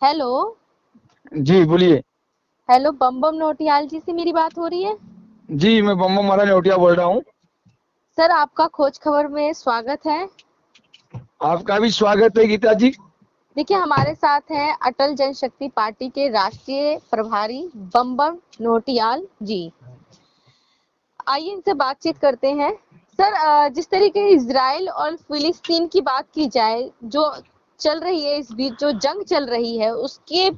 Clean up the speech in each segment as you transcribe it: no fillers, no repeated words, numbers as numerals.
Hello. जी बोलिए। Hello, बम बम नौटियाल जी से मेरी बात हो रही है? जी मैं बम महाराज नोटिया बोल रहा हूँ। सर, आपका खोज खबर में स्वागत है। आपका भी स्वागत है गीता जी। देखिए, हमारे साथ हैं अटल जनशक्ति पार्टी के राष्ट्रीय प्रभारी बम बम नौटियाल जी। आइए इनसे बातचीत करते हैं। सर, जिस तरीके इजराइल और फिलिस्तीन की बात की जाए, जो चल रही है, इस बीच जो जंग चल रही है, उसके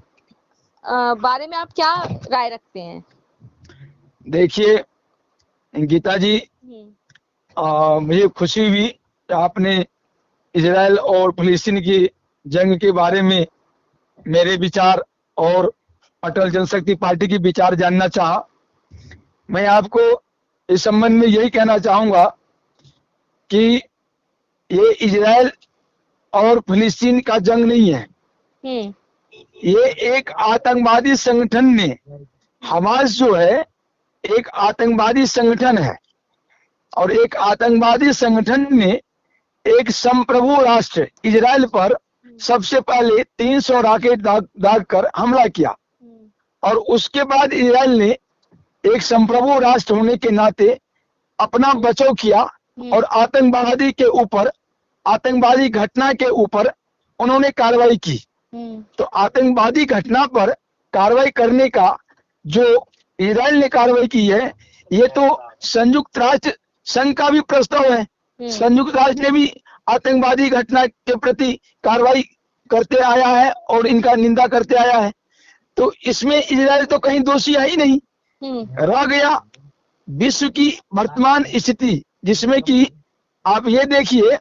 बारे में आप क्या राय रखते हैं? देखिए गीता जी, मुझे खुशी हुई कि आपने इजराइल और फिलिस्तीन की जंग के बारे में मेरे विचार और अटल जनशक्ति पार्टी की विचार जानना चाहा। मैं आपको इस संबंध में यही कहना चाहूंगा कि ये इजराइल और फिलिस्तीन का जंग नहीं है। ये एक आतंकवादी संगठन ने, हमास जो है एक आतंकवादी संगठन है, और एक आतंकवादी संगठन ने एक संप्रभु राष्ट्र इजराइल पर सबसे पहले 300 रॉकेट दाग कर हमला किया, और उसके बाद इजराइल ने एक संप्रभु राष्ट्र होने के नाते अपना बचाव किया और आतंकवादी के ऊपर, आतंकवादी घटना के ऊपर उन्होंने कार्रवाई की। तो आतंकवादी घटना पर कार्रवाई करने का जो इजराइल ने कार्रवाई की है, ये तो संयुक्त राष्ट्र संघ का भी प्रस्ताव है। संयुक्त राष्ट्र ने भी आतंकवादी घटना के प्रति कार्रवाई करते आया है और इनका निंदा करते आया है। तो इसमें इजराइल तो कहीं दोषी है ही नहीं। रह गया विश्व की वर्तमान स्थिति, जिसमें कि आप ये देखिए,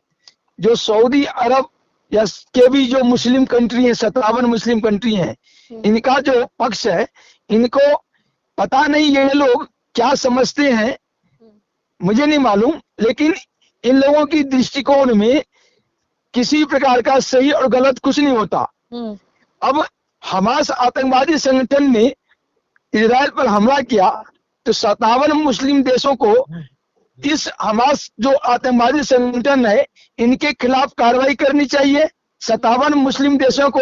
जो सऊदी अरब या के भी जो मुस्लिम कंट्री है, 57 मुस्लिम कंट्री हैं, इनका जो पक्ष है, इनको पता नहीं ये लोग क्या समझते हैं, मुझे नहीं मालूम, लेकिन इन लोगों की दृष्टिकोण में किसी प्रकार का सही और गलत कुछ नहीं होता। अब हमास आतंकवादी संगठन ने इजराइल पर हमला किया, तो 57 मुस्लिम देशों को इस हमास जो आतंकवादी संगठन है, इनके खिलाफ कार्रवाई करनी चाहिए। 57 मुस्लिम देशों को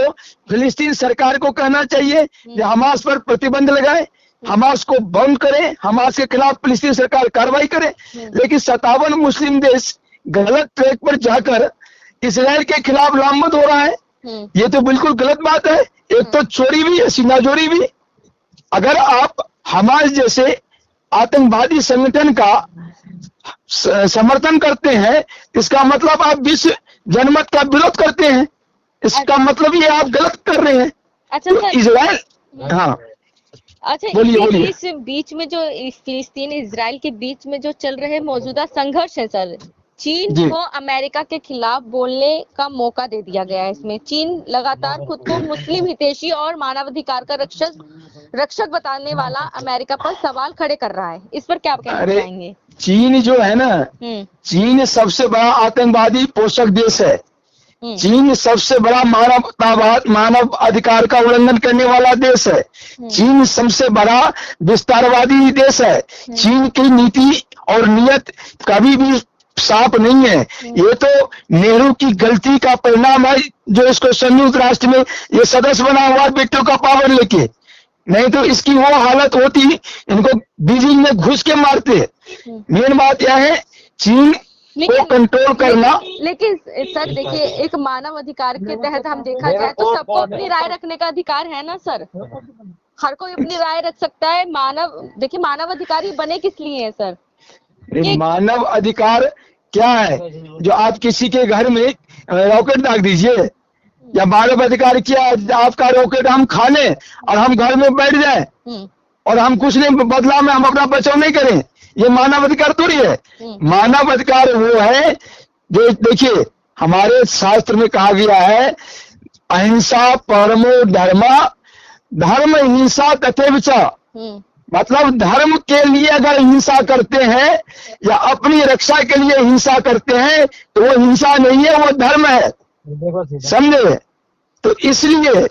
फिलिस्तीन सरकार को कहना चाहिए कि हमास पर प्रतिबंध लगाए, हमास को बंद करे, हमास के खिलाफ फिलिस्तीन सरकार कार्रवाई करे। लेकिन 57 मुस्लिम देश गलत ट्रैक पर जाकर इसराइल के खिलाफ लामबंद हो रहा है। ये तो बिल्कुल गलत बात है। एक तो चोरी भी है, सीनाजोरी भी। अगर आप हमास जैसे आतंकवादी संगठन का समर्थन करते हैं, इसका मतलब आप विश्व जनमत का विरोध करते हैं। इसका मतलब ये आप गलत कर रहे हैं। अच्छा तो सर, इजराइल, हाँ अच्छा, बोलिए। इस बीच में जो फिलिस्तीन इजराइल के बीच में जो चल रहे मौजूदा संघर्ष है सर, चीन को अमेरिका के खिलाफ बोलने का मौका दे दिया गया है। इसमें चीन लगातार खुद को मुस्लिम हितैषी और मानवाधिकार का रक्षक बताने वाला अमेरिका पर सवाल खड़े कर रहा है। इस पर क्या कहना चाहेंगे? चीन जो है ना, चीन सबसे बड़ा आतंकवादी पोषक देश है। चीन सबसे बड़ा मानव अधिकार का उल्लंघन करने वाला देश है। चीन सबसे बड़ा विस्तारवादी देश है। चीन की नीति और नियत कभी भी साफ नहीं है। ये तो नेहरू की गलती का परिणाम है, जो इसको संयुक्त राष्ट्र में ये सदस्य बना हुआ बेटों का पावर लेके। नहीं तो इसकी वो हालत होती, इनको बीजिंग में घुस के मारते। मेन बात यह है चीन को कंट्रोल करना। लेकिन सर देखिए, एक मानव अधिकार के तहत हम देखा जाए तो सबको अपनी राय रखने का अधिकार है ना सर। हर कोई अपनी राय रख सकता है। देखिए, मानव अधिकार ही बने किस लिए है सर? मानव अधिकार क्या है? जो आप किसी के घर में रॉकेट दाग दीजिए, या मानव अधिकार क्या है? आपका रॉकेट हम खा लें और हम घर में बैठ जाए और हम कुछ नहीं, बदला में हम अपना बचाव नहीं करें, ये मानव अधिकार थोड़ी है। मानव अधिकार वो है जो, देखिए हमारे शास्त्र में कहा गया है, अहिंसा परमो धर्मा, धर्म हिंसा तथैव च। मतलब धर्म के लिए अगर हिंसा करते हैं या अपनी रक्षा के लिए हिंसा करते हैं, तो वो हिंसा नहीं है, वो धर्म है। समझे? तो इसलिए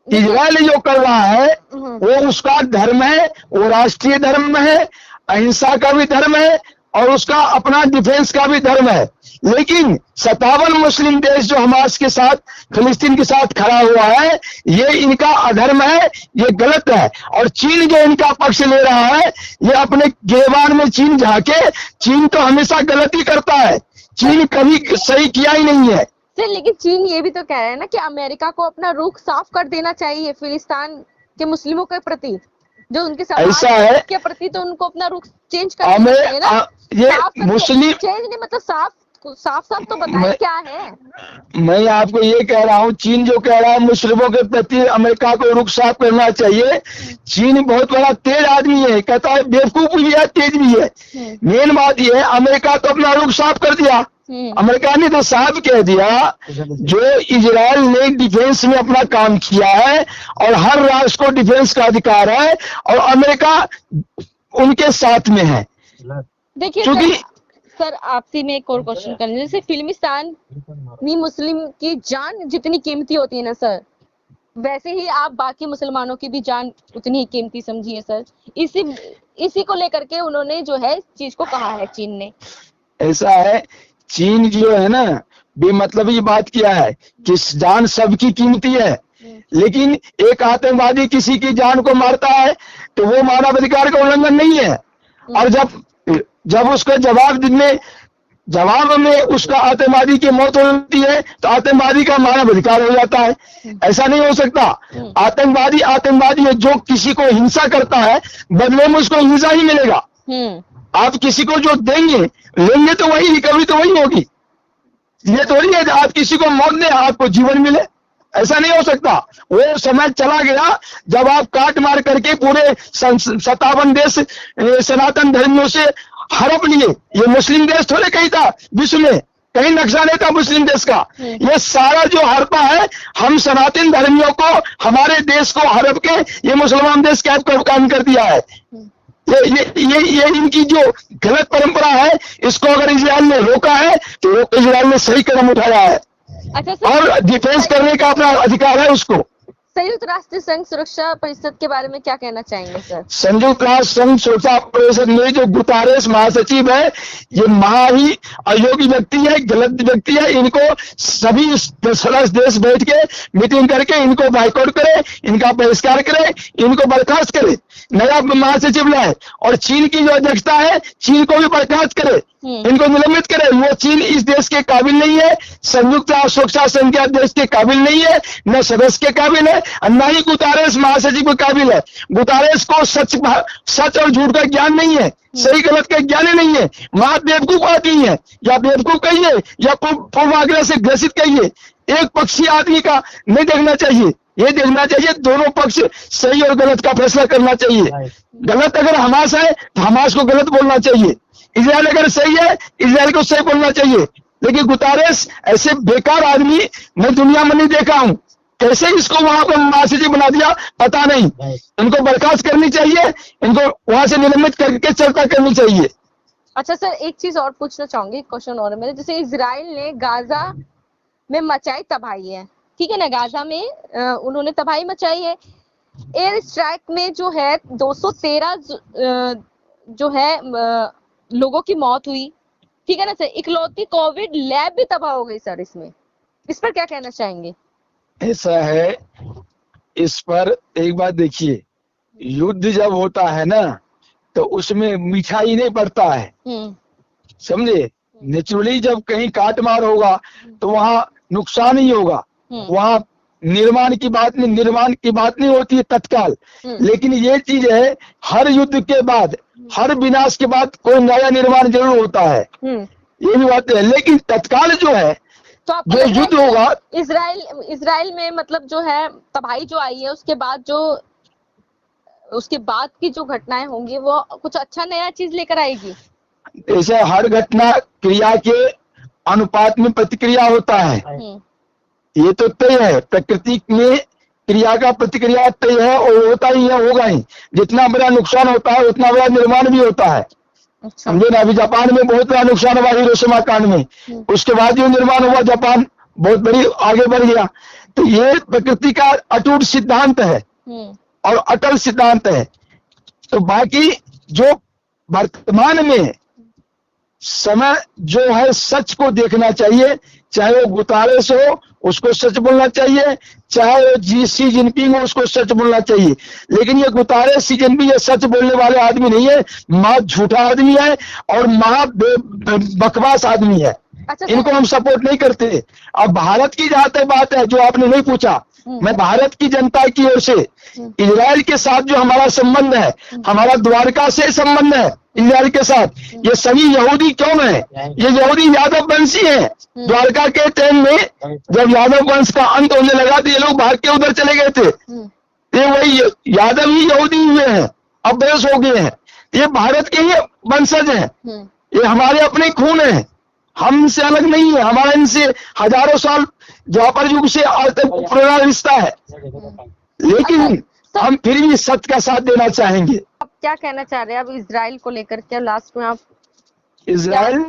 इजराइल जो कर रहा है वो उसका धर्म है, वो राष्ट्रीय धर्म है, अहिंसा का भी धर्म है और उसका अपना डिफेंस का भी धर्म है। लेकिन 57 मुस्लिम देश जो हमास के साथ, फिलिस्तीन के साथ खड़ा हुआ है, ये इनका अधर्म है, ये गलत है। और चीन जो इनका पक्ष ले रहा है, ये अपने गिरबान में चीन झांके। चीन तो हमेशा गलती करता है, चीन कभी सही किया ही नहीं है। सर लेकिन चीन ये भी तो कह रहा है ना कि अमेरिका को अपना रुख साफ कर देना चाहिए फिलिस्तीन के मुस्लिमों के प्रति, जो उनके ऐसा है के प्रति, तो उनको अपना रुख चेंज करना चाहिए ना। ये मुस्लिम चेंज नहीं मतलब साफ साफ तो बताएं क्या है। मैं आपको ये कह रहा हूँ, चीन जो कह रहा है मुस्लिमों के प्रति अमेरिका को रुख साफ करना चाहिए, चीन बहुत बड़ा तेज आदमी है, कहता है बेवकूफ भी है, तेज भी है। मेन बात ये है, अमेरिका तो अपना रुख साफ कर दिया। अमेरिका ने तो साफ कह दिया, जो इजराइल ने डिफेंस में अपना काम किया है और हर राष्ट्र को डिफेंस का अधिकार है, और अमेरिका उनके साथ में है। देखिए क्योंकि सर आपसे मैं एक और क्वेश्चन करना, जैसे फिलिस्तीन मुस्लिम की जान जितनी कीमती होती है ना सर, वैसे ही आप बाकी मुसलमानों की भी जान उतनी ही कीमती समझिए सर। इसी को लेकर के उन्होंने जो है चीज को कहा है चीन ने। ऐसा है, चीन जो है ना बेमतलब ये बात किया है कि जान सबकी कीमती है, लेकिन एक आतंकवादी किसी की जान को मारता है तो वो मानवाधिकार का उल्लंघन नहीं है। और जब उसका जवाब में उसका आतंकवादी की मौत होती है तो आतंकवादी का मानवाधिकार हो जाता है। ऐसा नहीं हो सकता। आतंकवादी है, जो किसी को हिंसा करता है बदले में उसको हिंसा ही मिलेगा। आप किसी को जो लेंगे तो वही रिकवरी तो वही होगी। ये थोड़ी है आप किसी को मौत दें आपको जीवन मिले, ऐसा नहीं हो सकता। वो समय चला गया जब आप काट मार करके पूरे 57 देश सनातन धर्मियों से हड़प लिए। ये मुस्लिम देश थोड़े कहीं था विश्व में, कहीं नक्शा नहीं था मुस्लिम देश का। ये सारा जो हड़पा है, हम सनातन धर्मियों को, हमारे देश को हड़प के ये मुसलमान देश काम कर दिया है। ये इनकी जो गलत परंपरा है, इसको अगर इजराइल ने रोका है तो इजराइल ने सही कदम उठाया है। अच्छा और डिफेंस करने का अपना अधिकार है उसको। संयुक्त राष्ट्र संघ सुरक्षा परिषद के बारे में क्या कहना चाहेंगे सर? संयुक्त राष्ट्र संघ सुरक्षा परिषद में जो गुतारेस महासचिव है, ये महा ही अयोग्य व्यक्ति है, गलत व्यक्ति है। इनको सभी सदस्य देश बैठ के मीटिंग करके इनको बाइकआउट करे, इनका बहिष्कार करे, इनको बर्खास्त करे, नया महासचिव लाए। और चीन की जो अध्यक्षता है, चीन को भी बर्खास्त करे, इनको निलंबित करे। वो चीन इस देश के काबिल नहीं है, संयुक्त राष्ट्र सुरक्षा संघ के देश के काबिल नहीं है, न सदस्य के काबिल है, न ही गुतारेस महासचिव के काबिल है। गुतारेस को सच और झूठ का ज्ञान नहीं है, सही गलत का ज्ञान ही नहीं है। वहां बेवकूफ आदमी है, या बेवकूफ कहिए या पूर्वाग्रह से ग्रसित कहिए। एक पक्षी आदमी का नहीं देखना चाहिए, ये देखना चाहिए दोनों पक्ष सही और गलत का फैसला करना चाहिए। गलत अगर हमास है तो हमास को गलत बोलना चाहिए, इजराइल अगर सही है इजराइल को सही बोलना चाहिए। लेकिन गुतारेस ऐसे बेकार आदमी मैं दुनिया में नहीं देखा हूं। कैसे इसको वहां पर महासचिव बना दिया पता नहीं। इनको बर्खास्त करनी चाहिए, इनको वहां से निलंबित करके चर्चा करनी चाहिए। अच्छा सर, एक चीज और पूछना चाहूंगी, क्वेश्चन और मेरे, जैसे इजराइल ने गाजा में मचाई तबाही है, ठीक है ना, गाजा में उन्होंने तबाही मचाई है। एयर स्ट्राइक में जो है 213 जो है लोगों की मौत हुई, ठीक है ना सर। इकलौती कोविड लैब भी तबाह हो गई सर। इस पर क्या कहना चाहेंगे? ऐसा है, इस पर एक बात देखिए, युद्ध जब होता है ना तो उसमें मिठाई नहीं पड़ता है, समझे। नेचुरली जब कहीं काट मार होगा तो वहां नुकसान ही होगा, वहां निर्माण की बात नहीं होती है तत्काल। लेकिन ये चीज है, हर युद्ध के बाद, हर विनाश के बाद कोई नया निर्माण जरूर होता है, ये भी बात है। लेकिन तत्काल जो है तो जो युद्ध होगा, इजराइल में मतलब जो है तबाही जो आई है, उसके बाद की जो घटनाएं होंगी वो कुछ अच्छा नया चीज लेकर आएगी। ऐसे हर घटना क्रिया के अनुपात में प्रतिक्रिया होता है, ये तो तय है। प्रकृति में क्रिया का प्रतिक्रिया तय है और होता ही है, होगा ही। जितना बड़ा नुकसान होता है उतना बड़ा निर्माण भी होता है, समझे ना। अभी जापान में बहुत बड़ा नुकसान हुआ हिरोशिमा कांड में, उसके बाद जो निर्माण हुआ जापान बहुत बड़ी आगे बढ़ गया। तो ये प्रकृति का अटूट सिद्धांत है और अटल सिद्धांत है। तो बाकी जो वर्तमान में समय जो है सच को देखना चाहिए, चाहे वो गुतारेस हो उसको सच बोलना चाहिए, चाहे वो सी जिनपिंग हो उसको सच बोलना चाहिए। लेकिन ये गुतारेस सी जिनपिंग ये सच बोलने वाले आदमी नहीं है, महा झूठा आदमी है और महा बकवास आदमी है। अच्छा, इनको हम सपोर्ट नहीं करते। अब भारत की जहां तक बात है, जो आपने नहीं पूछा, मैं भारत की जनता की ओर से इजराइल के साथ जो हमारा संबंध है, हमारा द्वारका से संबंध है इजराइल के साथ। ये सभी यहूदी क्यों है? ये यहूदी यादव वंशी है। द्वारका के टाइम में जब यादव वंश का अंत होने लगा तो ये लोग भाग के उधर चले गए थे। ये वही यादव ही यहूदी हुए हैं, अब बेस हो गए हैं। ये भारत के ही वंशज हैं, ये हमारे अपने खून है, हमसे अलग नहीं है। हमारा इनसे हजारों साल द्वापर युग से आज तक पुराना रिश्ता है। लेकिन हम फिर भी सत्य का साथ देना चाहेंगे। आप क्या कहना चाह रहे हैं अब इजराइल को लेकर के? लास्ट में आप इजराइल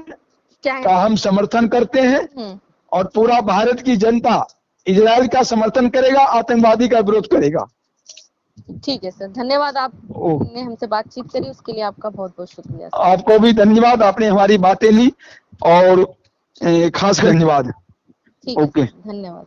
का हम समर्थन करते हैं और पूरा भारत की जनता इजराइल का समर्थन करेगा, आतंकवादी का विरोध करेगा। ठीक है सर, धन्यवाद। आपने हमसे बातचीत करी उसके लिए आपका बहुत बहुत शुक्रिया। आपको भी धन्यवाद, आपने हमारी बातें ली और खास धन्यवाद। ठीक है, धन्यवाद।